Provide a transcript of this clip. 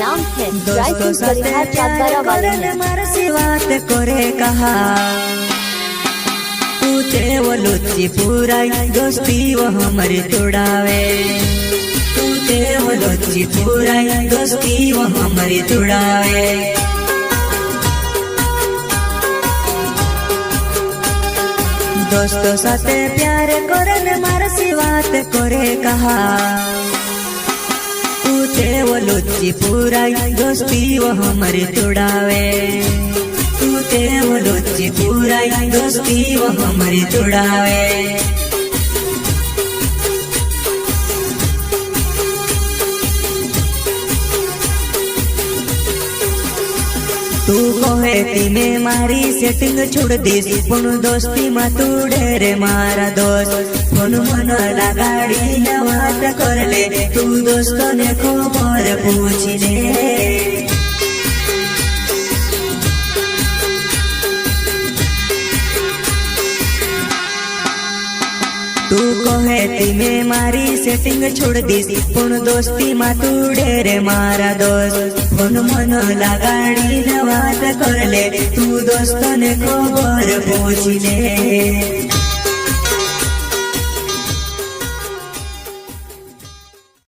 नाम है दोस्तों साथे प्यार करन मार सी बात करे कहा तूते वो लुच्ची पुराई दोस्ती वो हमारी तोड़ावे तूते वो लुच्ची पुराई दोस्ती वो हमारी तोड़ावे दोस्तों साथे प्यार करन मार सी बात करे कहा तूते वो लुच्ची पुराई दोस्ती वो हमारी तोड़ावे तूते वो लुच्ची पुराई दोस्ती वो हमारी तोड़ावे तू कहे ती में मारी सेटिंग छोड़ दीस पण दोस्ती में तू ढेरे मारा दोस्त फोन मन लगाड़ी न बात कर ले तू दोस्तों ने खबर पूछ ले तू कहे ती में मारी सेटिंग छोड़ दीस पण दोस्ती में तू ढेरे मारा दोस्त फोन मन लगाड़ी न बात कर ले तू दोस्तों ने खबर पूछ ले।